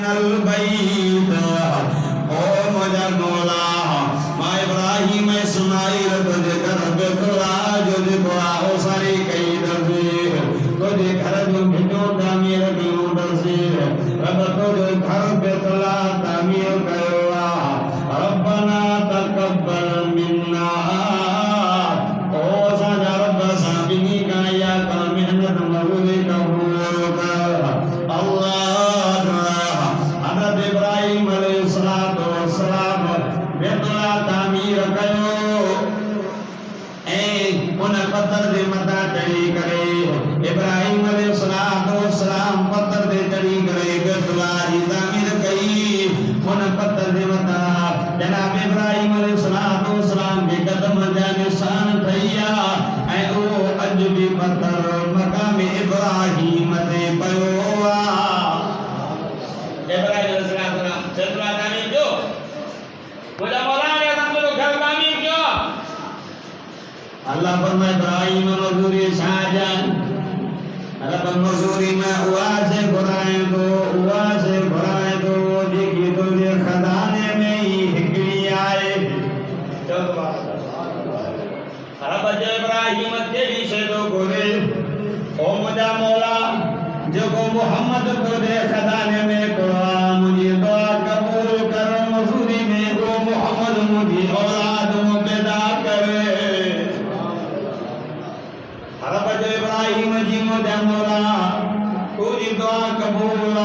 मिनल बैत ओ मुझे मौला माँ इब्राहिम इस्माइल तुझे घर बेतुल्ला तुझे दुआ ओ सारी कई दर्जे तुझे घर जो भिजो तामीर कयो दर्जे रब तुझे घर बेतुल्ला तामीर कयो रब्बना तकब्बल मिन्ना ओ साजा रब साबिनी का या का मेहनत मजदूरी कबूल कर अल्लाह हज़रत इब्राहिम अलैहिस्सलातु वस्सलाम बेतुल्ला तामीर कयो ए उन पत्थर दे मथा चढ़ी करे इब्राहिम अलैहिस्सलातु वस्सलाम पत्थर दे चढ़ी करे बेतुल्ला जी तामीर कई उन पत्थर दे मथा जनाब इब्राहिम अलैहिस्सलातु वस्सलाम के कदम जा निशान थैया ऐ ओ अज भी पत्थर मकाम इब्राहिम ते पयो इब्राहिम अलैहिस्सलाम बेतुल्ला तामीर जो मुझे मौला ने तुम घर तामीर क्यों अल्लाह फरमाए इब्राहिम मजदूरी शाहजान रब मजदूरी में हुआ से घुराए तो देखी तुझे खजाने में ही हिकड़ी आए रब जय इब्राहिम के विषय तो गोरे ओ मुझा मौला जो को मोहम्मद को दे खजाने में कुरान मुझे दुआ कबूल करो मजदूरी में ओ मोहम्मद मुझे औलाद पैदा करे रब जय इब्राहिम जी मुझा मौला पूरी दुआ कबूल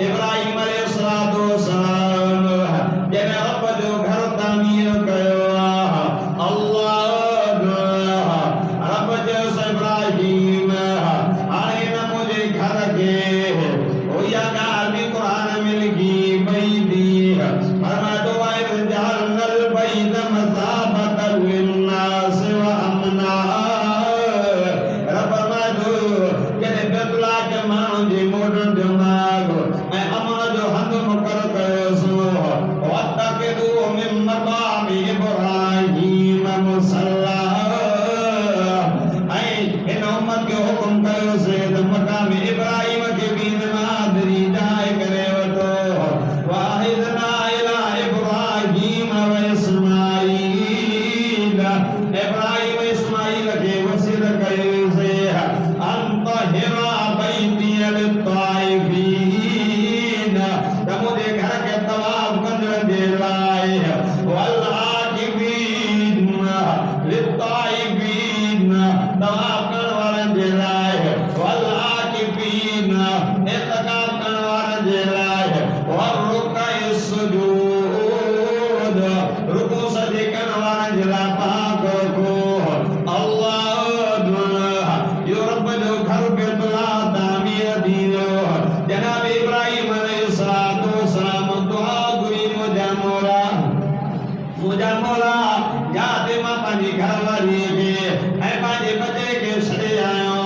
इब्राहिम अलैहिस्सलातु वस्सलाम जब रब जो घर तामीर कयो अल्लाह रब जो इब्राहिम आए न मुझे घर के ओ या गाल में कुरान में लिखी बई दी फरमा दो आए जहन्नल बैत मसाबतल लिन्नास व अमना रब मदो के बेतुल्ला के मानो जे मोडन दिमाग ऐ अमन जो हंद मुकर कयो सो वतकदु मिन मकाम इब्राहिम मुसल्ला ऐ इन उम्मत के हुक्म कयो से मकाम इब्राहिम के भी नमाज़री जाए करे वतो वाहिदना इला इब्राहिम व इस्माईल इब्राहिम इस्माईल के वसील कयो से अंत हिरा बैती लित्ताइफीन मुझे घर के तवाफ करने दे लाए वल आकिफीन लित्ताइफीन तवाफ करने वाले दे लाए वल आकिफीन इत्काफ करने वाले दे लाए और रुकई सुजूद रुकू सजदे करने वाले दे ला पाक को अल्लाह यो रब जो घर बेतुल्ला तामीर दीनो जनाब इब्राहिम अलैहिस्सलातु वस्सलाम दुआ गुई मुझा मौला जाते मां पानी घर वाली के ऐ पानी बच्चे के सड़े आयो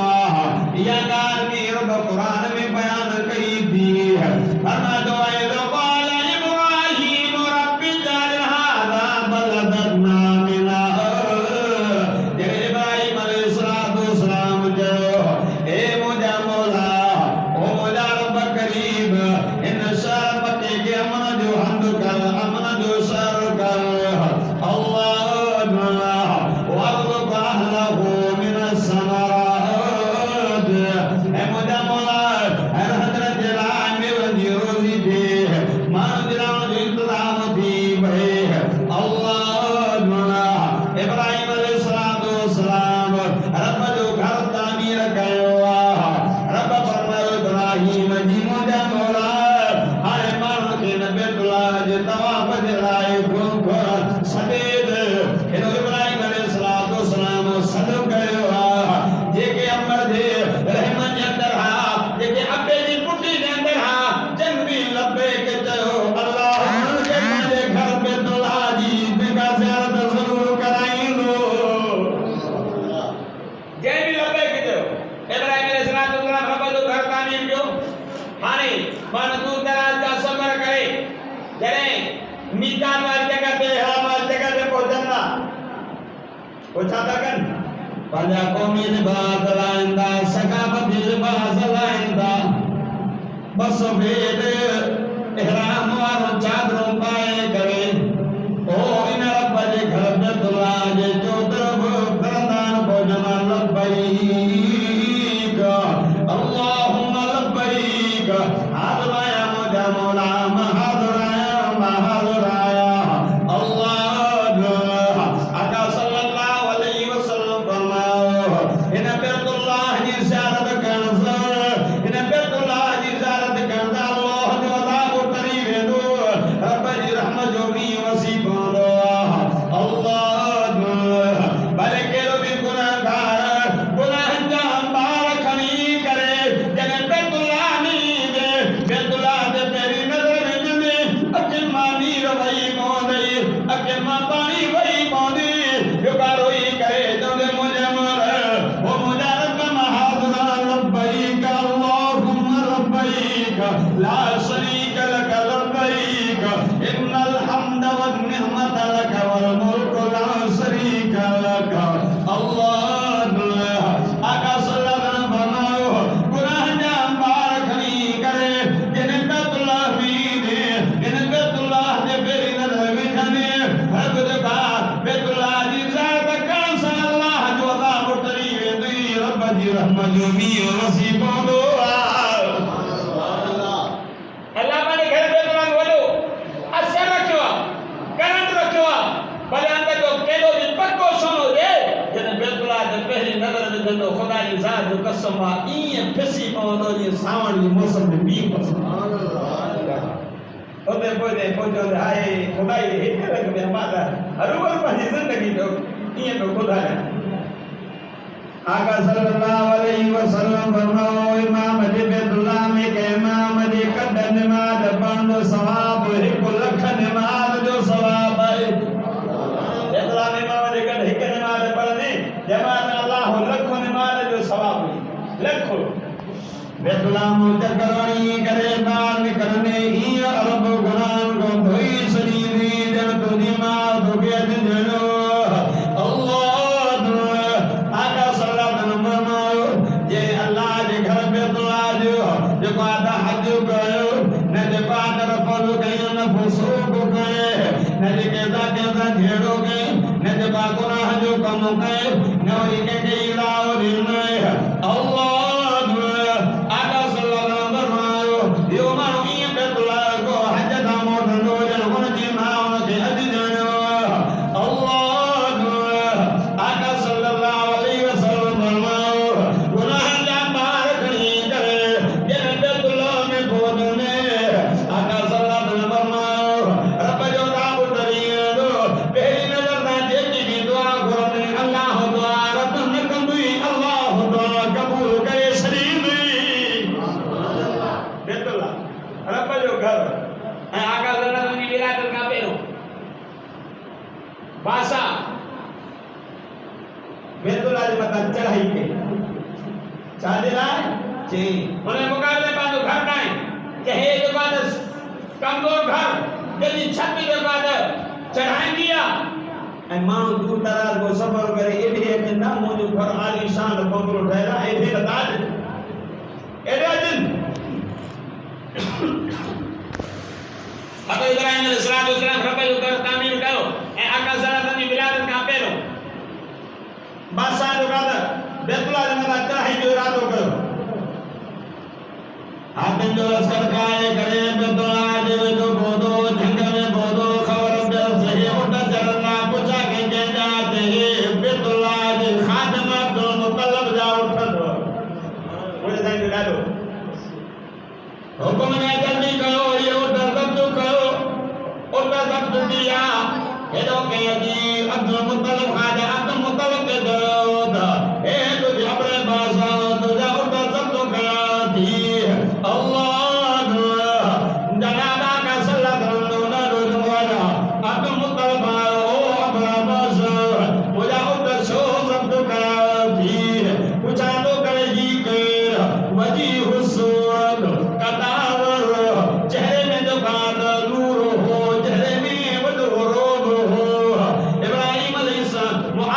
या गाल में रब कुरान में बयान कही दी फरमा दो आए दो बाल इब्राहिम रब्बी जल हादा बलदन आमिना जब इब्राहिम अलैहिस्सलातु वस्सलाम जो ए मुझा मौला ओ मुझा रब करीब इन शर पते के अमन जो हंद कर अमन जो शर कर मीकान वाली जगह पे हराम वाली जगह पे पहुंचना पहुंचाता कर पंजा कौमी लिबास लाइंदा सकाफत लिबास लाइंदा बस भेद फरमाया मुझे मौला महादुराया अल्लाह आका सल्लल्लाहु अलैहि वसल्लम फरमाओ इन बैतुल्लाह की ज़ियारत करना इन बैतुल्लाह की ज़ियारत करना अल्लाह जो अज़ाब करीब है दो रब जी रहमत जो भी वसी बोलो अल्लाह भले के लो भी गुनाहगार गुनाह जान बार खनी करे जने बैतुल्लाह नहीं दे बैतुल्लाह दे तेरी नजर में जने अके मानी रवई मोदे अके मां पानी वही मोदी जो कारोई करे तो दे मुझे मर वो मुझे रब महादुरा लब्बैक अल्लाहुम्मा लब्बैक ला शरीक लक लब्बैक इन्नल हम्द वन निअमत लक वल मुल्क ला शरीक लक अल्लाह आका सल्लल्लाहु अलैहि वसल्लम गुनाह जाम बार खनी करे जिन बैतुल्लाह में दे इन बैतुल्लाह दे बेरी नजर में जाने हर का बैतुल्लाह दी ज़ात का अल्लाह जो अज़ाब तरी वेंदी रब जी रहमत जो भी वसी बोलो अल्लाह माने घर बैतुल्लाह बोलो असर रखो करंट रखो भले अंदर जो केलो दिन पक्को सुनो रे जन बैतुल्लाह दे पहली नजर में जनो खुदा की ज़ात जो कसम वा ई फसी पवंदो जी सावण जी मौसम में बी ओदे बोदे पोजो हाय खुदाई हिते लग में माता हरुबर पंहिंजी जिंदगी जो ई तो खुदा है आका सल्लल्लाहु अलैहि वसल्लम फरमाओ इमाम जी बैतुल्लाह में के इमाम जी कद नमाज पढ़ो सवाब एक लख नमाज जो सवाब है बैतुल्लाह में इमाम जी कद एक नमाज पढ़ने जमात अल्लाह लख नमाज जो सवाब है लख बैतुल्लाह मुझे करवानी करे बाल निकलने ही अरब गुनाह को धोई शरीरी जब तुझी माँ धोके जनो अल्लाह आका सल्लल्लाहु अलैहि वसल्लम जे अल्लाह जे घर बैतुल्लाह जो आदा हज कयो न जे पादर फल कयो न फुसूक कयो न जे केदा झेड़ो कयो न जे गुनाह जो कम कयो न वरी के इलाओ दिन अल्लाह भाषा बैतुल्लाह जी मत चढ़ाई के चाहे लाए जी मने मुकाबले बांधो घर नहीं कहे जो बात कमजोर घर यदि छत पे जो बात चढ़ाई दिया ऐ मानो दूर दराज को सफर करे एडे एडे ना मुझे घर आलीशान बंगलो ठहरा एडे ताज एडे दिन अब इब्राहिम अलैहिस्सलाम रब जो कर तामीर करो ए आका सल्लल्लाहु अलैहि विलादत का पेरो बादशाह जो कहता बैतुल्लाह जी मत चढ़ाई जो इरादो करो हाथन जो लश्कर काए करे बैतुल्लाह जी जो बोदो जंग में बोदो खबर दे सही उठा चलना पूछा के जाते बैतुल्लाह जी खादिम अब्दुल मुतल्लब जा उठो मुझे जान दिला दो हुक्म ने जल्दी करो ये उठा सब तो करो उठा सब तो दिया हेलो के जी अब्दुल मुतल्लब खाजा अब्दुल मुतल्लब के दरोदा ए तुझे अपने बासा तुझे उठा सब तो करा थी अल्लाह जनाबा का सल्लल्लाहु अलैहि वसल्लम अब्दुल मुतल्लब ओ अपना बासा मुझे उठा शो सब तो करा थी पूछा तो करेगी कर वजी हुसूर कतावर चेहरे में जो कादा नूर हो चेहरे में वो रोब हो इब्राहिम अलैहिस्सलाम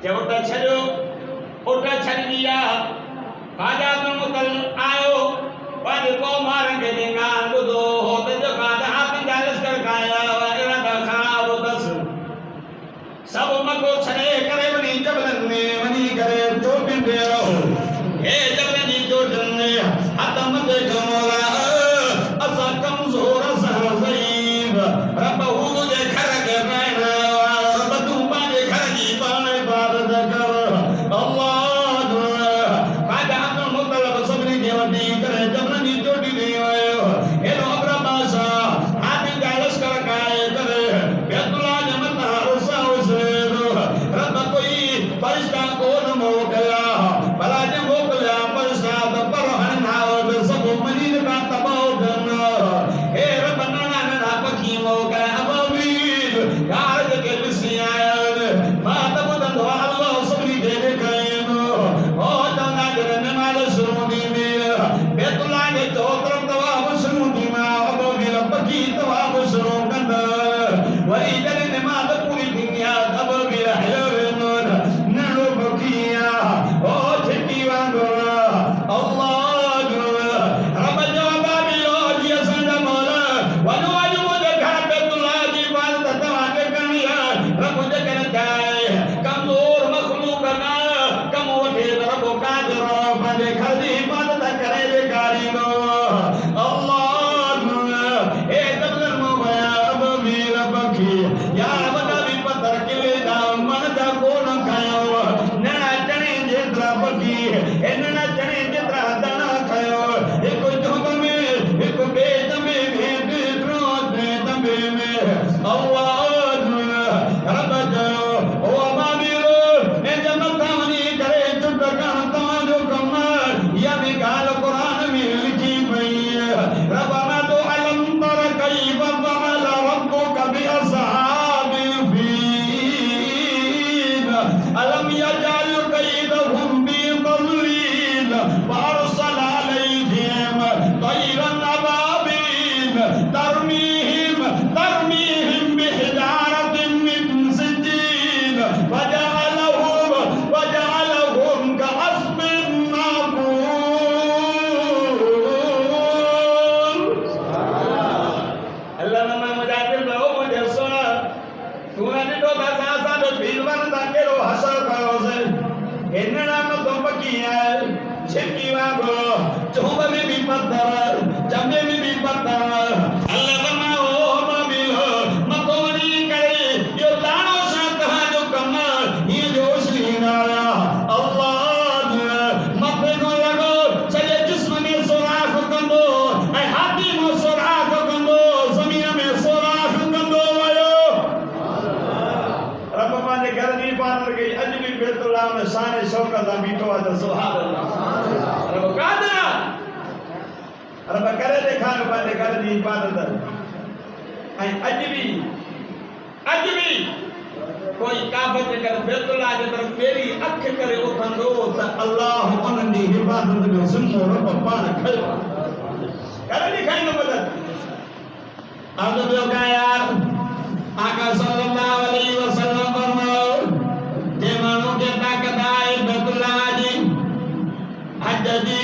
जे उठ छॾियो उठ छॾी दिया ख़्वाजा अब्दुल मुतलिब आयो पंहिंजे क़ौम खे ॾेंगान ॿुधो हो त जेका त हाकिम जा लश्कर खाया इरादा ख़राब अथसि सब मको छॾे करे वञी जबलनि में वञी करे चोटियुनि ते रहो हे जबलनि जी चोटियुनि में हथ मथे कमोला असां कमज़ोर असां ज़ईफ़ रब हू जे घर खे रहण रब तूं पंहिंजे घर जी पाण इबादत कर अल्लाह ख़्वाजा अब्दुल मुतलिब सभिनी खे वठी करे जबलनि जी चोटी ते वियो हेॾो अब्र बादशाह हाकिम जा लश्कर खाए करे बैतुल्लाह जे मथां रब कोई फरिश्ता कोन मोकिलिया भला जे मोकिलिया फरिश्ता त पर हणावत सभु मरीज़ का तबाह थियनि हे रब नंढा नंढा पखी मोकिलिया अबाबील यार जेके ॾिसी आया आहिनि मां त ॿुधंदो आहे अल्लाह सभिनी खे ॾेखारींदो हो चवंदा जॾहिं नमाज़ शुरू थींदी बैतुल्लाह जे चौतरफ़ तवाफ़ शुरू थींदा अबाबील पखी तवाफ़ शुरू कंदा वरी जॾहिं नमाज़ पूरी थींदी आहे अबाबील हलियो वेंदो नंढो पखी आहे ओ छिटी वांगुरु अल्लाह रब जो अबाबील जी असांजा मौला वञो अॼु मुंहिंजे घर बैतुल्लाह जी इबादत तव्हांखे करणी आहे रब जेकॾहिं चाहे कमज़ोर मख़लूक न कमु वठे त रब कादिर पंहिंजे घर जी इबादत करे ॾेखारींदो अल्लाह हे जबलनि मां विया अबाबील पखी यार वॾा बि पथर किले जा मन जा कोन खयो नंढा चणे जेतिरा पखी नंढा चणे जेतिरा दाणा खयो हिकु चोंग में हिकु ॿिए दंबे में टियों दंबे में अल्लाह रब चयो ओ अबाबील जे मथां वञी करे चुट करणु तव्हांजो कमु इहा बि ॻाल्हि क़ुर में लिखी पई रब मां तो अलम तर कईफ़ फ़अल रब्बुक बिअस्हाबिल फील अलम यजअल कयदहुम फी तज़लील वअरसल अलैहिम तयरन अबाबील तरमीहिम बिहिजारतिन मिन सिज्जील वजअलहुम कअस्फिन माकूल अल्लाह में मुजाहिद बहु मुझे सुना तूने ॾिठो त असांजो भीलवन था कहिड़ो हसर कयो से नंढा मथो पखी आहे छिकी वांगुरु चोंब में बि पथर चंबे में बि पथर अल्लाह मां ओ अबाबील मथो वञी करे इहो दाणो छा तव्हांजो कमु हीअं जोश ॾींदा हुया अल्लाह मथे खां लॻो सॼे जिस्म में सोराख़ कंदो ऐं हाथी मां सोराख़ कंदो ज़मीन में सोराख़ कंदो वियो रब पंहिंजे घर जी इबादत कई अॼु बि बैतुल्लाह में शान शौक़त सां बीठो आहे त सुभान अल्लाह रब कादिर रब करे ॾेखारियो पंहिंजे घर जी इबादत ऐं अॼु बि कोई काफ़िर जेकर बैतुल्लाह जे तरफ़ ॿेड़ी अख करे उथंदो त अल्लाह उन्हनि जी हिफ़ाज़त जो ज़िम्मो रब पाण खयो करे ॾेखारींदो मदद अब ॿियो का यार आका सल्लल्लाहु अलैहि वसल्लम फरमायो जे माण्हू खे ताक़त आहे बैतुल्लाह जी हज जी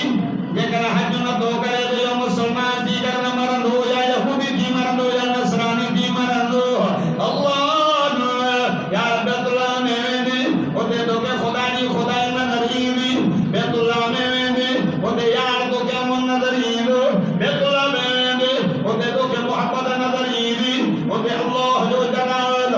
जेकर हज नथो करे त इहो मुस्लमान थी करे न मरंदो या यहूदी थी मरंदो या नसरानी थी मरंदो अल्लाह यार बैतुल्लाह में वेंदे उते तोखे ख़ुदा जी ख़ुदाई नज़र ईंदी बैतुल्लाह में वेंदे उते यार तोखे अमन नज़र ईंदो बैतुल्लाह में वेंदे उते तोखे मोहब्बत नज़र ईंदी उते अल्लाह जो जलाल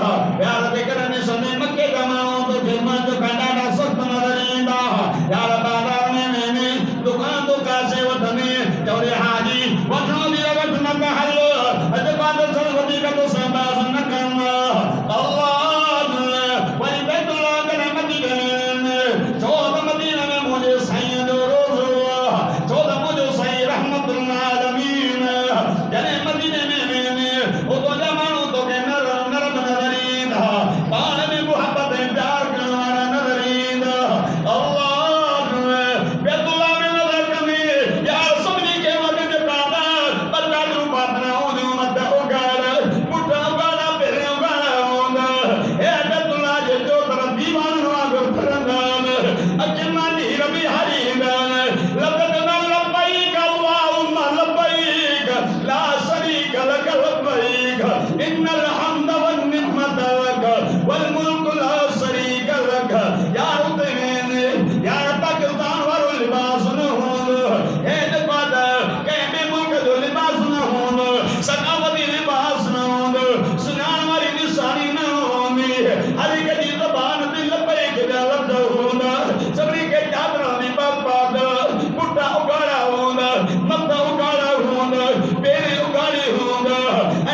वल मुल्क ला शरीक लक यार उतने यार पाकिस्तान वारो लिबास न हो हे जबाद के बे मुल्क जो लिबास न हो सकावती लिबास न हो सुनान वाली निशानी न हो हर एक की ज़बान दिल पे के लफ्ज होना सभी के चादरा में बापा पुट्टा उगाड़ा होना मत्ता उगाड़ा होना पेरे उगाड़े होना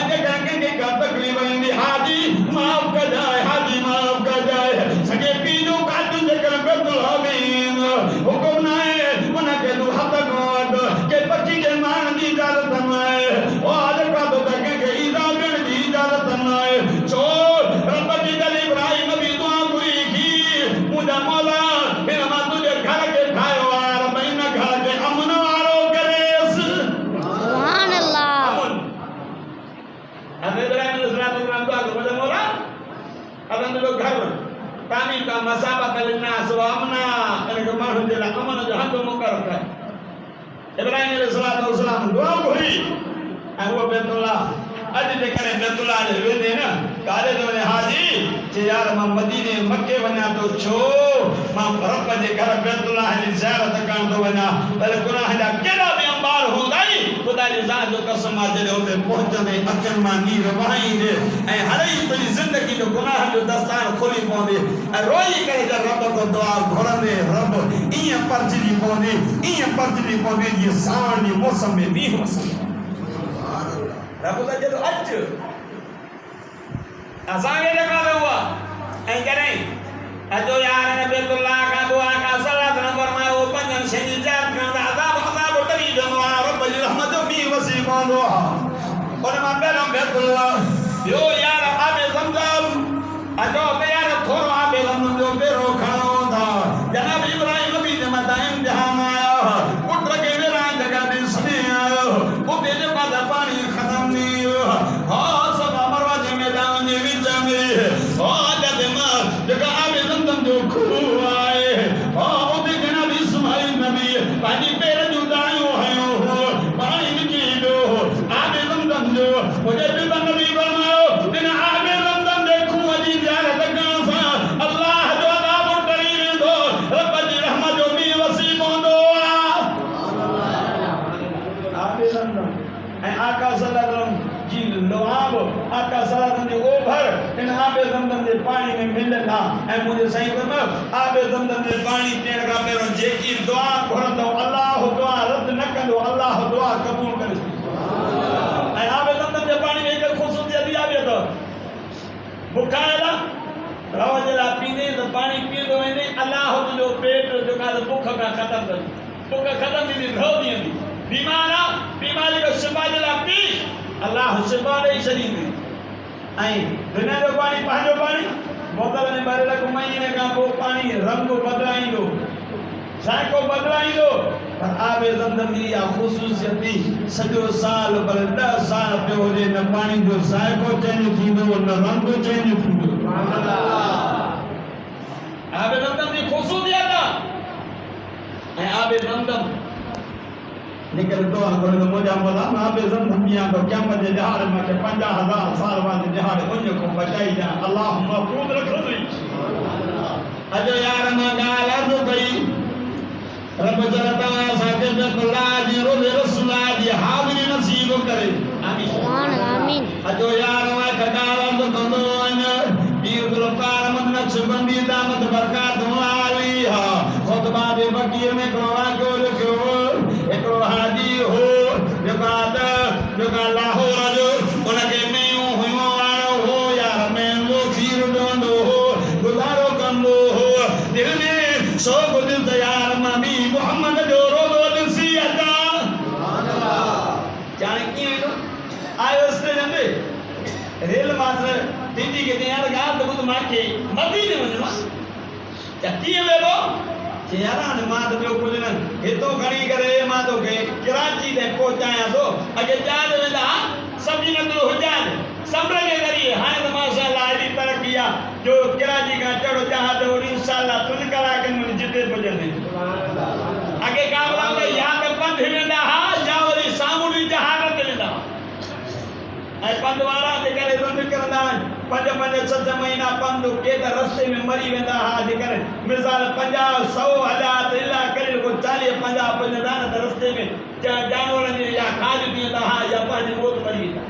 ऐसे करके का तकलीफ है हाजी माफ कर जाए हाजी माफ कर जाए सके पीनो का तुझे कर बेतुल हमीन हुक्म ना है मना के तू हद गोद के पक्षी के मान की इजाजत है ओ आज का तो तक के इजाजत की इजाजत है छोड़ रब की गली इब्राहिम भी दुआ पूरी की मुझे मौला मेरा मां तुझे घर के खायो और महीना घर के अमन वारो करे सुभान अल्लाह हज़रत इब्राहिम अलैहिस्सलाम तो मुझे मौला अब हम लोग घर तामीर का मसाबा करना सुवामना अने को मानो जे अमन जो हद मुकर है इब्राहिम अलैहिस्सलाम दुआ हुई ऐं वो बैतुल्लाह अज जे करे बैतुल्लाह जे वेंदे न काले तो ने हाजी जे यार मां मदीने मक्के वना तो छो मां रब जे घर बैतुल्लाह जी ज़ियारत करण तो वना पर गुनाह जा केड़ा भी अंबार होंदाई खुदा जी ज़ात जो कसम आ जे उते पहुंचने अखन मां नीर वहाईंदे ऐं हर ई तुजी जिंदगी जो गुनाह जो दस्तान खोली पवंदे ऐं रोई करे जे रब को दुआ घुरंदे रब इया परचली पवंदे इया परचली पवंदे ये सावण जे मौसम में मींहुं वसंदो रब का जदो अच असांखे ॾेखारियो हुआ ऐं कॾहिं अचो यार ने बैतुल्लाह का दुआ का सलात नंबर में वो पंजन शनि जात का अज़ाब तरी जनो रब जी रहमत मी वसी पवंदो और मां पहिरों बैतुल्लाह यो यार आबे ज़मज़म अचो ते यार थोरो आबे ज़मज़म जो पहिरों खणो था जनाब इब्राहिम नबी जे मथां इम्तिहान आयो पुट के वेरा जगह ते सने आयो उते जे बाद पानी खत्म नहीं हाँ सब अमरवा जे मैदान जे विच में हाँ जदे मां जगह आबे ज़मज़म जो खूह आए हाँ उते जनाब इस्माइल नबी पानी पैर जो दायो हयो पानी निकली दो आबे ज़मज़म जो मुझे भी नबी फरमायो दिन आबे ज़मज़म जे खूह जी ज़ियारत करण सां अल्लाह जो अज़ाब टरी वेंदो रब जी रहमत जो मी वसी पवंदो आबे ज़मज़म ऐं आका सल्लल्लाहु अलैहि वसल्लम जी लुआब आका सल्लल्लाहु अलैहि वसल्लम जो ओभर इन आबे ज़मज़म जे पानी में मिलंदा ऐं मुझे सही फरमायो आबे ज़मज़म जे पानी पीअण खां पहिरों जेकी दुआ घुरंदो अल्लाह दुआ रद्द न कंदो अल्लाह दुआ क़बूल करे ऐं आबे ज़मज़म जे पानी में हिकु ख़ुशूसियत इहा बि अथव बुखा आहिला रव जे लाइ पींदे त पानी पीअंदो वेंदे अल्लाह तुंहिंजो पेट जेका त बुख खां ख़तमु कंदी बुख ख़तमु थींदी रव ॾींदी बीमार आहे बीमारी जो शिफ़ा जे लाइ पी अल्लाह शिफ़ा ॾेई छॾींदी ऐं दुनिया जो पानी पंहिंजो पानी बोतल में भरे महीने खां पोइ पानी रंग बदिलाईंदो ज़ाइक़ो बदिलाईंदो पर आबे ज़मज़म जी इहा ख़ुशूसियत सॼो साल पर 10 साल पियो हुजे न पानी जो ज़ाइक़ो चेंज थींदो न रंग चेंज थींदो आबे ज़मज़म जी ख़ुशूसियत ऐं आबे ज़मज़म लेकिन दुआ करे तो मुझे मौला आबे ज़मज़म दिया तो क़यामत जे ॾिहाड़े में 50,000 साल बाद ॾिहाड़े उन को बचाई जा अल्लाह महफूज़ रखंदी अजो यार मां ॻाल्हि अर्ज़ कई रब जल तव्हां असांखे बैतुल्लाह जी रोज़े रसूलुल्लाह जी हाज़िरी नसीब करे आमीन आमीन अजो यार मां ॻाल्हि अर्ज़ कंदो वञ पीर गुलफ़ार अहमद नक्शबंदी दामत बरकात वाली हा ख़ुतबा जे वकील में वाक़ियो लिखियो हिकिड़ो हाजी हो जेका लाहौर जो उनखे मेयूं हुयूं वारो हो यार मेंगो खीर ॾींदो हो गुज़ारो कंदो हो दिल में शौक़ दिल त यार मां बि मोहम्मद जो रोज़ो ॾिसी अचां ॼाणे कीअं वेंदो आयो स्टेशन ते रेल मास्टर दीदी खे यार ॻाल्हि त ॿुध मूंखे मदीने वञिणो आहे कीअं वेंदो यार हाणे मां त ॿियो कुझु न हितो खणी करे मां तोखे कराची ताईं पहुचायां थो अॻे जहाज वेंदा सभिनी नंढो हुजान समुंड जे ज़रिए हाणे त माशाअल्लाह एॾी तरक़ी आहे जो कराची खां चढ़ो जहाज वरी इंशाअल्लाह 3 कलाकनि में जिते पुॼंदे अॻे काबला में या त पंधु वेंदा हा या वरी सामुंडी जहाज ते वेंदा ऐं पंधु वारा जे करे रंध कंदा आहिनि पंज 6 महीना पंधु के त रस्ते में मरी वेंदा हा जेकर मिसाल 50 100 1000 इला करे को 40 50 50 त रस्ते में जानवरन जी या खाज पींदा हा या पंहिंजी मौत मरी वेंदा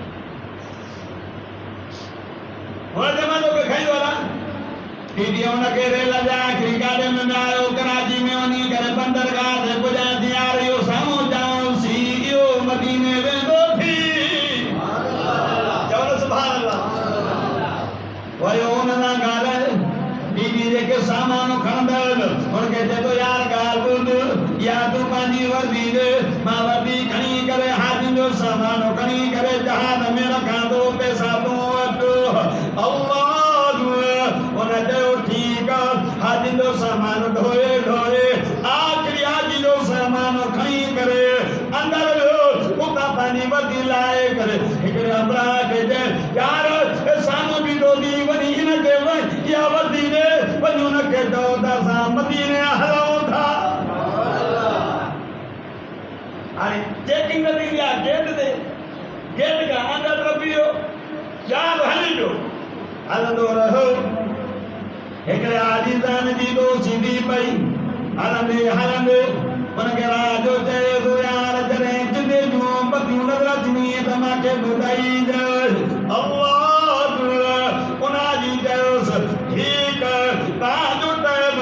हुन जमानो के खई वाला दीदी उनके रेल जा आखिरी गाड़ी में आयो कराची में वनी करे बंदरगाह ते पुजा यार यो सामो जाओ सी यो मदीने वेंदो थी चवलो सुभान अल्लाह वयो उनना गाले दीदी जेके सामान खंदल उनके ते तो यार गाल बुध या तू पानी वर्दी दे मां वर्दी खणी करे हाजी जो सामान खणी करे जहाज में रखा दो पैसा तो अल्लाह उनके ठीक हाजी जो सामान ढोए ढोए आखिरी हाजी जो सामान खणी करे अंदर उता पानी वर्दी लाए करे एकरे हमरा के जे यार सामो भी दो दी वनी इनके वन या वर्दी ने वनी उनके दो दा मदीने हलाओ था अरे चेकिंग कर दिया गेट का अंदर रबियो यार हली जो हलंदो रहो एकरे आजीदान जी दो सीधी पई हलंदे उनके राजो चए दो यार जरे जिंदे जो बदियूं नजर अचनी त मांखे ॿुधाई अल्लाह उनाजी चयोस ठीक ताजो टाइम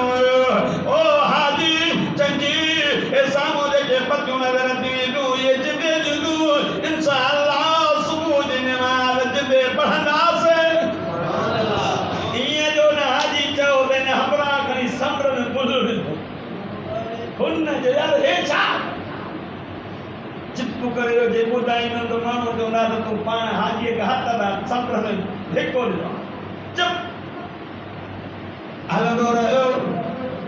ओ हाजी चंगी ए सामो जेके बदियूं नजर अचनी दो ये जिंदे जो इंशाअल्लाह सुबह जी नमाज जिंदे पढ़ंदासे इए जो न हाजी चयो ने हमरा खणी समुंड में बुलबुल हुन जो यार हे छा चिपकू करे जे ॿुधाई न तो माण्हू जो ना तो तू पाण हाजी के हथ दा समुंड में धिको ॾिनो चुप हलंदो रहियो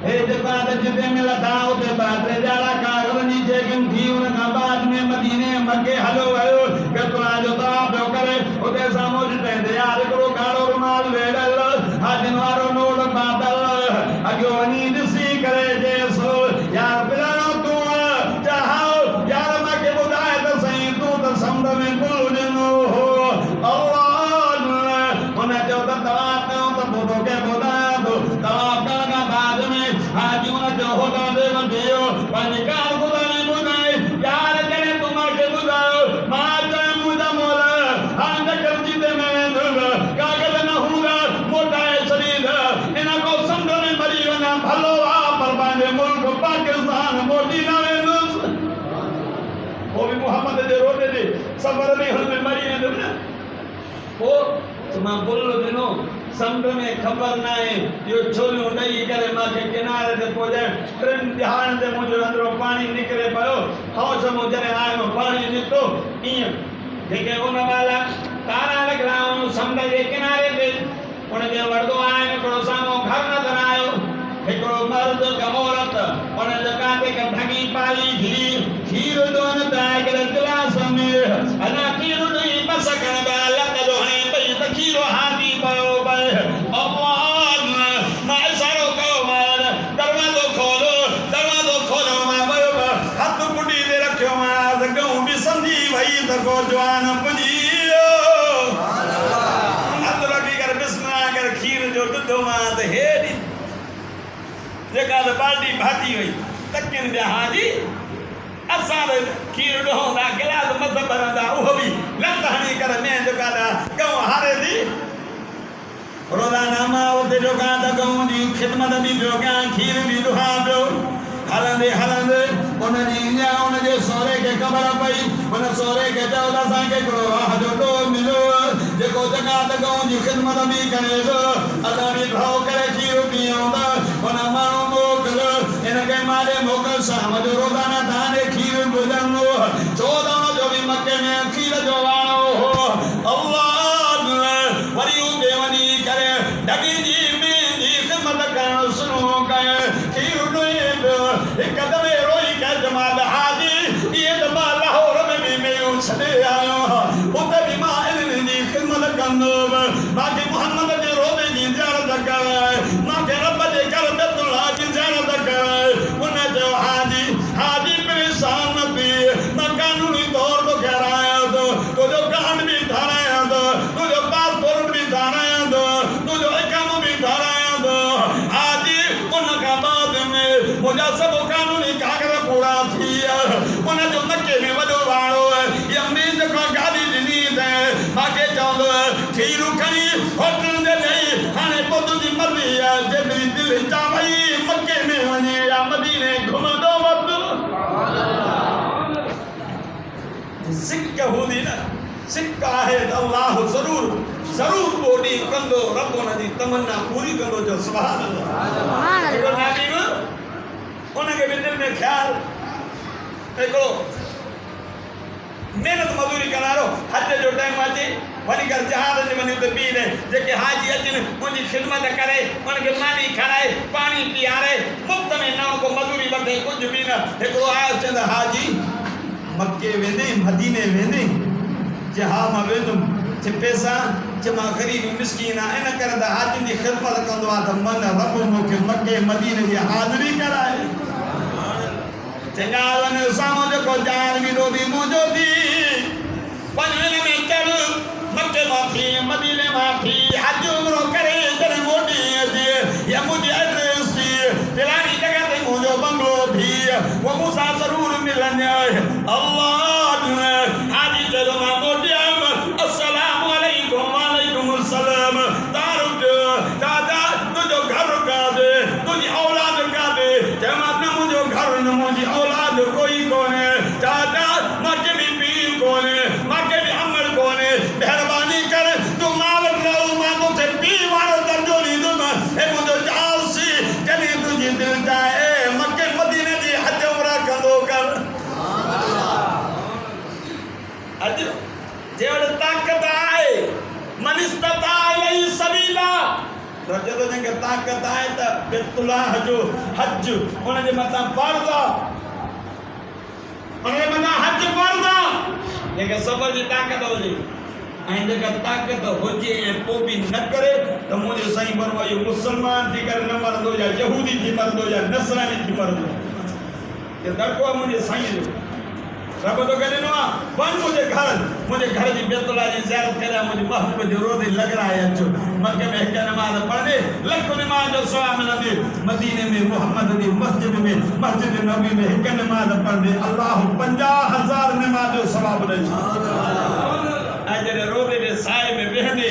हे जेका त जिते मिलंदा उते बादरे जाड़ा कागरनी चेकिंग थी उन खां बाद में मदीने मके हलो वियो केतिरा जो तवाफ़ पियो करे उते साम्हूं ॾिठे यार हिकिड़ो कारो रुमाल वेड़ल हाजिन वारो नोट बादल अॻियो वञी ॾिसी करे चएसि यार पिलाणो तूं चाहो यार मूंखे ॿुधाए त सही तूं त समुंड में गुल ॾिनो हो अल्लाह हुन चयो त तवाफ़ कयो त पोइ तोखे ॿुधायां थो तवाफ़ करण खां बाद में हाजी हुन चयो होटल ते वठी पंहिंजी कार ॿुधाए यार जॾहिं तूं मूंखे ॿुधायो मां चयो मुंहिंजा मोल हाणे जेकर जिते में वेंदुमि कागज़ न हूंदा मोटाए छॾींदा इन खां समुंड में मरी वञा भलो आहे पर पंहिंजे मुल्क पाकिस्तान मोटी न वेंदुसि वो भी मोहम्मद जे रोज़े जे सफ़र में हुन में मरी वेंदुमि न पोइ मां बुल ॾिनो समुंड में ख़बर न आहे इहो छोलियूं ॾेई करे मूंखे किनारे ते पहुचाइण 3 ॾहाड़नि ते मुंहिंजो अंदरो पाणी निकिरे पियो हौस मूं जॾहिं आयो पाणी निकितो ईअं जेके उन वाला तारा लॻा हुन समुंड जे किनारे ते उनखे वठंदो आहियां हिकिड़ो साम्हूं घर नज़र आयो हिकिड़ो मर्द का औरत उन जॻह ते हिकु ढगी पाली खीर दोन ताए करे गिलास में अञा खीर ॾेई बस करण पिया लक जो हणे पई त खीर हाथी पियो पए अल्लाह मां इशारो कयो मां दरवाज़ो खोलो मां वियो हथ पुटी ते रखियो मां गऊं बि सम्झी वई त को जवान पुॼी हथ रखी करे बिस्मिल्लाह करे खीर जो ॾुधो मां त हेॾी जेका त बाल्टी भाती हुई तकिन ॿिया हाजी असां खीर ॾोहंदा गिलास मथ भरंदा उहो बि लत हणी करे में जेका त गऊं हारे थी रोज़ाना मां उते जेका त गऊं जी ख़िदमत बि पियो कयां खीर बि ॾोहां पियो हलंदे उनजी उनजे सहुरे खे ख़बर पई उन सहुरे खे चयो त असांखे हिकिड़ो राह जो ॾोह मिलियो जेको जेका त गऊं जी ख़िदमत बि करे थो असां बि भाउ करे खीर पीऊं था उन माण्हू मोकिल इनखे मारे मोकिल शाम जो रोज़ाना तव्हांजे खीर गुज़रंदो छो त उनजो बि मके में खीर जो वाणो हो अल्लाह वरी उते वञी करे ढगी जी मुंहिंजी ख़िदमत करणु शुरू कयो खीर ॾोहे पियो हिकदमि रोई करे जमात हाजी इहे त मां लाहौर में बि मेयूं छॾे आयो उते बि मां इन्हनि जी ख़िदमत कंदुमि बाक़ी मोहम्मद जे रोज़े जी ज़ियारत कराए मूंखे रब जे घर बैतुल्लाह जी ज़ियारत कराए उन चयो हाजी परेशान न थी मां कानूनी तौर तो करायां थो तुंहिंजो कार्ड बि ठारायां थो तुंहिंजो पासपोर्ट बि ठारायां मुंहिंजा सभु कानूनी कागज़ पूरा थी विया उनजो मके में वॾो वाड़ो ये अमीर जेको गाॾी ॾिनी त मूंखे चवंदो खीरू खणी होटल ते ॾेई हाणे पोइ तुंहिंजी मर्ज़ी आहे जेतिरी दिलि चावई मके में वञे या मदीने घुमंदो वक़्तु सिक हूंदी न सिक आहे त अल्लाह ज़रूर ज़रूर ॿोॾी कंदो रब उनजी तमन्ना पूरी कंदो जो सुभान अल्लाह हिकिड़ो नाबी उनखे बि दिलि में ख़्यालु हिकिड़ो महिनत मज़दूरी करारो हज जो टाइम अचे वञी करे जहाज़ ते वञी उते बीह रहे जेके हाजी अचनि मुंहिंजी ख़िदमत करे उनखे मानी खाराए पाणी पीआरे मुफ़्त में न को मज़दूरी वठे कुझु बि न हिकिड़ो आयो चवंदो हाजी मके वेंदे मदीने वेंदे जे हा मां वेंदुमि जे पैसा जे मां ग़रीब मिस्कीन आहे इन करे त हाजियुनि जी ख़िदमत कंदो आहे त मन रब मूंखे मके मदीने जी हाज़िरी कराए चङा वञ साम्हूं जेको जार बि रोदी मुंहिंजो थी वञ हिन में चढ़ मके मां थी मदीने मां थी हज उमरो करे जॾहिं मोटी अचे या मुंहिंजी एड्रेस थी फलाणी जॻह ते मुंहिंजो बंगलो थी उहो मूंसां ज़रूरु मिलंदी अल्लाह हाजी चयो मां मोटी आयुमि अस्सलामु अलैकुम वालेकुम अस्सलाम तारुक दादा तुंहिंजो घर काॾे तुंहिंजी औलाद काॾे चयो मां न मुंहिंजो घर न मुंहिंजी औलाद कोई कोन्हे दादा मूंखे बि पीउ कोन्हे मूंखे बि अमल कोन्हे महिरबानी कर तूं मां वटि रहो मां तोखे पीउ वारो दर्जो ॾींदुमि हे मुंहिंजो जालसी जॾहिं तुंहिंजी दिलि चाहे मके मदीने जी हज उमरा कंदो कर अॼु जे वटि ताक़त आहे मन इस्तता इलैहि सबीला जॾहिं जंहिंखे ताक़त आहे त बैतुल्लाह जो हज उनजे मथां फ़र्ज़ आहे उनजे मथां हज फ़र्ज़ आहे जंहिंखे सबर जी ताक़त हुजे ऐं जेका ताक़त हुजे ऐं पोइ बि न करे त मुंहिंजो साईं फरमायो इहो मुस्लमान थी करे न मरंदो या यहूदी थी मरंदो या नसरानी थी मरंदो इहो दड़को आहे मुंहिंजे साईं जो रब तो कह ॾिनो आहे वञ मुंहिंजे घर जी बैतुल्लाह जी ज़ियारत करे मुंहिंजे महबूब जो रोज़े लॻराए अचो मके में हिकु नमाज़ पढ़े लख नमाज़ जो सवाब मिलंदी मदीने में मोहम्मद जी मस्जिद नबी में हिकु नमाज़ पढ़े अल्लाह 50,000 नमाज़ जो सवाब ॾे ऐं जॾहिं रोज़े जे साए में वेहंदे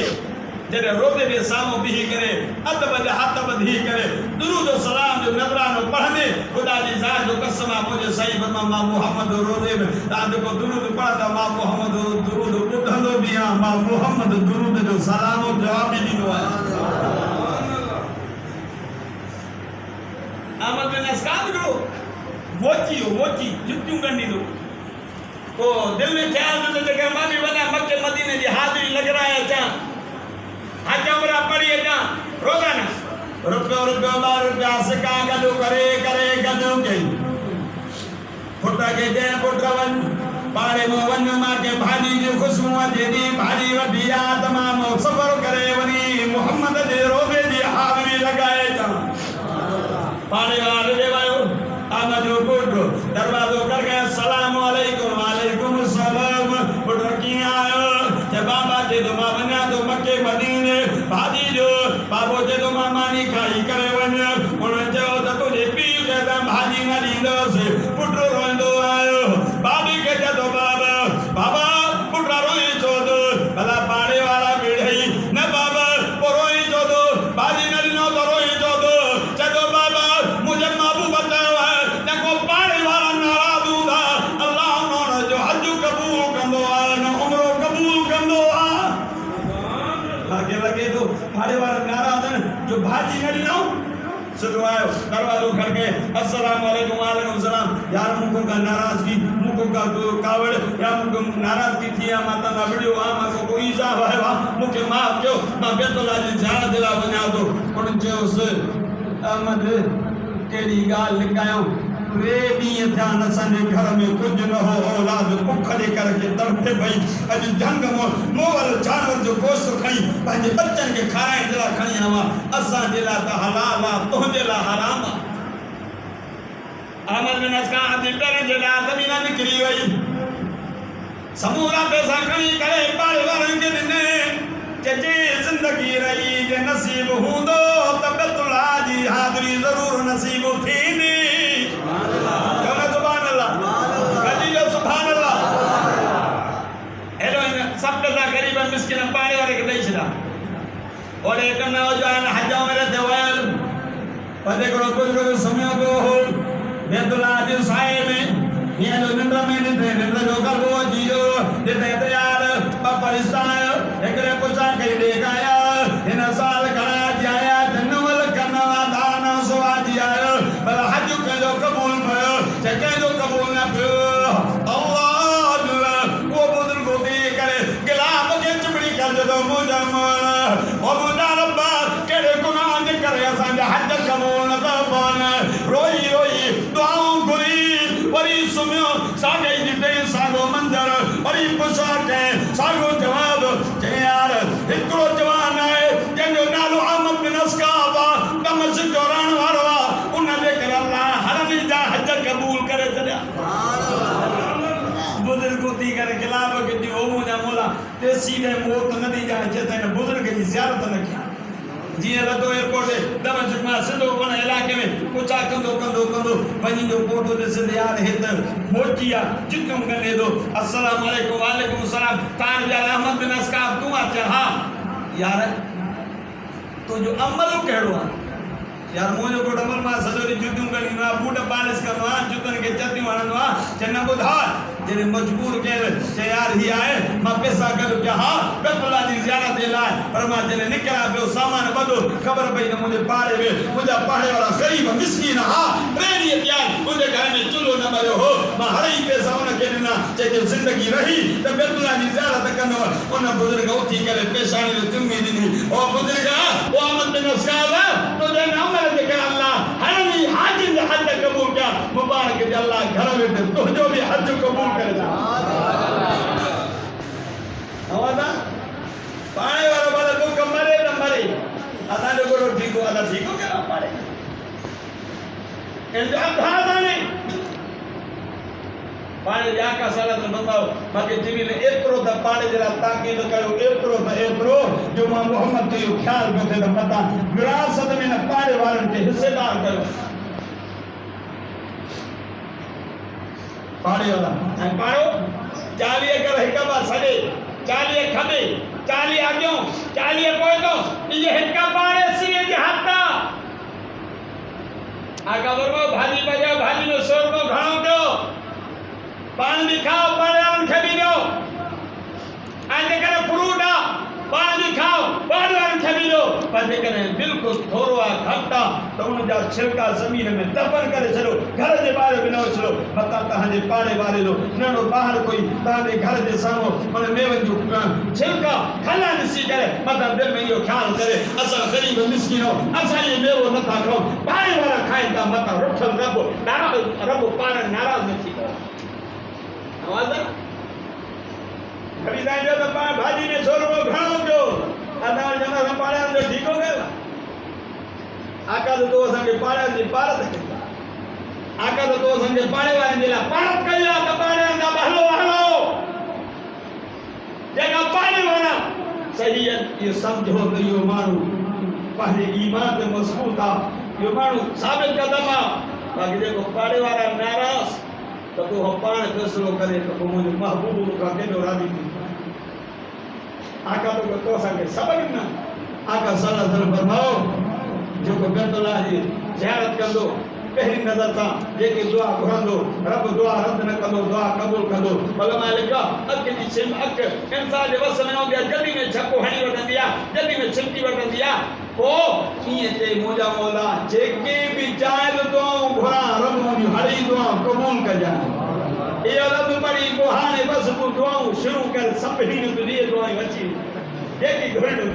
जॾहिं रोज़े जे साम्हूं बीही करे अदब जा हथ ॿधी करे दुरूद सलाम जो नज़रानो पढ़ंदे ख़ुदा जी ज़ात जो कसम आहे मुंहिंजे साईं फरमा मां मोहम्मद रोज़े में तव्हां जेको दुरूद पढ़ंदा मां मोहम्मद दुरूद ॿुधंदो बि आहियां मां मोहम्मद दुरूद जो सलाम जवाब बि ॾींदो आहियां अहमद बिन अस्काद हिकिड़ो मोची जुतियूं ॻंढींदो पोइ दिलि में ख़्यालु ॾिनो जेकर मां बि वञा मके मदीने जी हाज़िरी लॻराए अचां हज उमरा पढ़ी अचां रोज़ाना रुपयो ॿ रुपया सिका गॾु करे गॾु कई पुट खे चई पुट वञ पाड़े में वञ मूंखे भाॼी जी ख़ुशबू अचे थी भाॼी वठी आहे तमामु सफ़र करे वञी मोहम्मद जे रोज़े जी हाज़िरी लॻाए अचां पाड़े वारे ॾे वियो अहमद जो पुटु दरवाज़ो कर सलाम अलैकुम वालेकुम सलाम पुट कीअं आहियो चए बाबा चए थो मां वञा थो मके मदीने भाॼी जो बाबो चए थो मां मानी खाई करे वञ हुन चयो त तुंहिंजे पीउ खे त भाॼी न ॾींदुसि पुट रोईंदो आयो भाभी खे चए थो बाबा पुट रोई छो थो भला पाड़े वारा वेड़ई न बाबा पोइ रोई छो थो भाॼी न ॾिनो त रोई छो थो चए थो बाबा मुंहिंजे महबूब चयो आहे जेको पाड़े वारा नाराज़ हूंदा अल्लाह उन्हनि जो हज क़बूल कंदो आहे न उमरो क़बूल कंदो आहे लॻे थो पाड़े वारा नाराज़ आहिनि जो भाॼी न ॾिनो सुठो आयो दरवाज़ो खड़के अस्सलाम वालेकुम वालेकुम सलाम यार मुझको का नाराज़गी मुझको का कावड़ या मुझको नाराज़गी थी या माता ना वीडियो आ मां को ईजा है वा मुझे माफ कयो मां बैतुल्लाह जी ज़ियारत दिला वञा थो उन चयोस अहमद केड़ी गाल लिकायो रे ॾींहं थिया न असांजे घर में कुझु न हो औलाद बुख जे करके तड़पे पई अॼु जंग मोवल जानवर जो गोश्त खई पंहिंजे बच्चनि खे खाराइण जे लाइ खणी आवा असांजे लाइ त हलाल आहे तुंहिंजे लाइ हराम आहे अहमद बिन अस्काद जे पेरनि जे लाइ ज़मीन निकिरी वई समूरा पैसा खणी करे पाड़े वारनि खे ॾिने जे ज़िंदगी रही जे नसीब हूंदो त बैतुल्लाह जी हाज़िरी ज़रूरु नसीब थींदी मिस्किन पानी वाले के दई छदा और एक नौजवान हज में रहते वयल पते करो कुछ समय को हो बेतुल्ला दिन साए में ये जो निंद्रा में निंद्रा जो कर वो जियो देते तो यार पाकिस्तान एकरे पुछा के देखाया इन साल करा जाया जनवल करना दाना सुवा दिया बल हज के जो कबूल भयो चके जो कबूल ना भयो अल्लाह वो बुजुर्ग को दे करे गिलाब के चमड़ी कर दो मुझे मन ओ मुझे रब्बा केड़े गुनाह ने करे असा हज कबूल ना बन रोई रोई दुआओं गुरी वरी सुमियो सागे जिते सागो मंजर वरी पुछा के सागो जवाब के यार हिकड़ो जवान है जंजो नालो अहमद बिन अस्काबा दमश्क जो रहण वारो उन दे कर अल्लाह हरनी जा हज कबूल करे छड्या बुजुर्ग थी करे गिलाब के दी ओ मुजा मोला ते सीधे मौत नदी जा जेते बुजुर्ग की ज़ियारत न किया जी रतो एयरपोर्ट दमश्क में सिंधो कोन इलाके में कुचा कंदो कंदो कंदो वनी जो फोटो दे सिंध यार हेत मोचिया जितम गने दो अस्सलाम वालेकुम वालेकुम सलाम तान यार अहमद बिन अस्काब तू आचे हां यार तो जो अमल केड़ो यार मोजो को अमल मा सजोरी जुतम गनी ना बूट पालिश करवा जुतन के चती वणनवा चन्ना बुधा जने मजबूर के से यार ही आए मां पैसा करो के हां बेतुल्ला जी ज़ियारत लाए पर मां जने निकला बे सामान बदो खबर पई न मुझे पाड़े में मुझे पाड़े वाला गरीब मिस्किन हां रेडी यार मुझे घर में चूल्हो न बरो हो मां हरई पैसा उन के ना जे जिंदगी रही तो बेतुल्ला जी ज़ियारत करनो उन बुजुर्ग उठी करे पेशानी ने तुमी दिनी ओ बुजुर्ग ओ अहमद बिन अस्काब तो जे अमल दे कर अल्लाह हरनी हाजिर हज कबूल किया मुबारक दे अल्लाह घर में तो जो भी हज कबूल करे जा आवाज़ पानी वाला वाला को कमरे नंबरे अदा ने को ठीक हो अदा ठीक हो क्या पानी इंतजाम था जाने पानी या का साला तो बताओ बाकी टीवी में एतरो द पानी जरा ताकि तो करो एतरो जो मां मोहम्मद के ख्याल में थे तो पता विरासत में न पानी वालन के हिस्सेदार करो पानी वाला पाड़ो 40 कर हिकबा सडे 40 खबे 40 आगियो 40 पोइतो ये हिक्का पाड़े सीए के हाथा आगा बरबो भाजी बजा भाजी नो 100 को घणो दो पान भी खाओ पान खबी दो आजे करे फ्रूट पान भी खाओ पान खबी दो पर करे बिल्कुल थोरो घटा तो उन जा छिलका जमीन में दफन करे चलो घर के बाहर बिना चलो बता तहां पाड़े वाले लो ननो बाहर कोई ताने घर के सामो मन मेवन जो छिलका खला नसी करे मतलब दिल में यो ख्याल करे असा गरीब मिस्किन हो असा ये मेवो न था खाओ पाड़े वाला खाए ता मत रुठल रब पार नाराज न थी आवाज कभी जाए जो तो भाजी ने 100 रुपए घणो जो अदार जना संभाले जो ठीक हो गया आका तो संगे पाड़े जी पारत आका तो संगे पाड़े वाले दिला पारत कया तो पाड़े ना बहलो हलो जगह पाड़े वाला सही है ये समझो तो यो मानू पहले ईमान पे मजबूत था यो मानू साबित कदम बाकी देखो पाड़े वाला नाराज तो हम पाण फैसलो करे तो मुझे महबूब का के राजी थी आका तो संगे सबक ना आका सल्लल्लाहु अलैहि वसल्लम फरमाओ जो को बेतुल्ला जी ज़ियारत कर दो पहली नजर था जेकी दुआ घुरंदो रब दुआ रद्द न कंदो दुआ कबूल कंदो उलमा लिखा अक जी सिम अक इंसान जे वस में हो गया जल्दी में छको हणी वठन दिया जल्दी में छिमकी वठन दिया ओ ये ते मोजा मौला जेके भी जायज दुआ घुरा रब मुझी हरी दुआ कबूल कर जा ये रब बड़ी बुहाने बस को दुआऊं शुरू कर सब ही ने तुझे दुआएं बची जेकी घुरंदो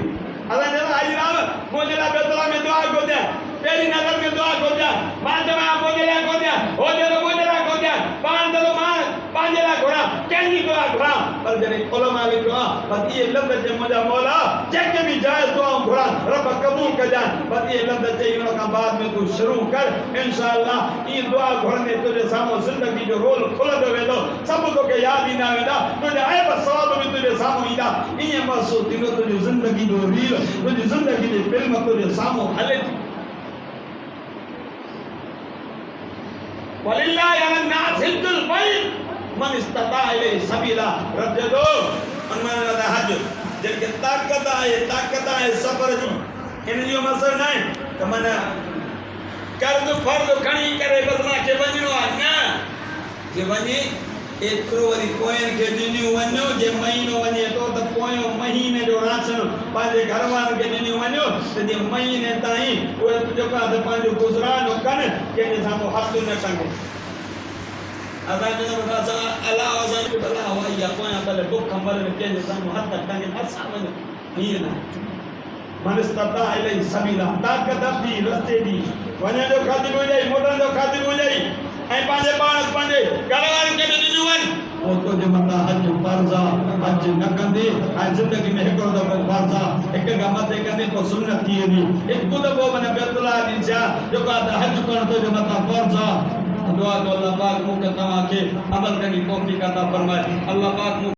अल्लाह ने आई राम मोजला बेतुल्ला में दुआ को दे तेरी नजर में दुआ को दे मान जमा मोजला को दे हो दे तो मोजला को दे पान दलो मान पांजला घोड़ा कैनी दुआ घोड़ा पर जने उलमा ने दुआ बस ये लफ्ज जे मोजा मौला जेके भी जायज दुआ घोड़ा रब कबूल कर जा बस ये लफ्ज जे इन का बाद में तू शुरू कर इंशाअल्लाह ये दुआ घोड़ने तुझे सामो जिंदगी जो रोल खुल दो वेदो सब को के याद ही ना वेदा तुझे ऐब सवाब भी तुझे सामो ईदा ये मसो दिनो तुझे जिंदगी जो रील तुझे जिंदगी की फिल्म तुझे सामो हले वलिल्लाहि अला नास हिज्जुल बैत मन इस्तता इलैहि सबीला रब दे दो मनमाना हज जिनके ताकत आहे सफ़र जी इन जो मसलो न आहे त माना कर्ज़ फर्ज़ खणी करे बदिला खे वञिणो आहे न जे वञे एतिरो वरी पोयनि खे ॾिनियूं वञो जे महीनो वञे थो त पोयों महीने जो राशन पंहिंजे घर वारनि खे ॾिनियूं वञो त जे महीने ताईं उहे जेका त पंहिंजो गुज़रानो कनि कंहिंजे साम्हूं हथु न टंगे असां चवंदा असां अलाह असांखे भला हवाई आहे पोयां भले बुख मरनि कंहिंजे साम्हूं हथु टंगे असां वञो हीअं न मनस्तता इलाही सबीला ताक़त थी रस्ते दी वञण जो ख़ातिर हुजे मोटण जो ख़ातिर हुजे ऐं पंहिंजे पाण पंहिंजे घर वारनि खे बि ॾिनियूं वञ ओ तुंहिंजे मथां हज फर्ज़ आहे हज न कंदे ऐं ज़िंदगी में हिकिड़ो दफ़ो फर्ज़ आहे हिक खां मथे कंदे पोइ सुन्नत थी वेंदी हिकु दफ़ो माना बैतुल्लाह ॾिन छा जेको आहे त हज करणु तुंहिंजे मथां फर्ज़ आहे दुआ कयो अल्लाह पाक मूंखे तव्हांखे अमल करणी तौफ़ीक़ अता फरमाए अल्लाह पाक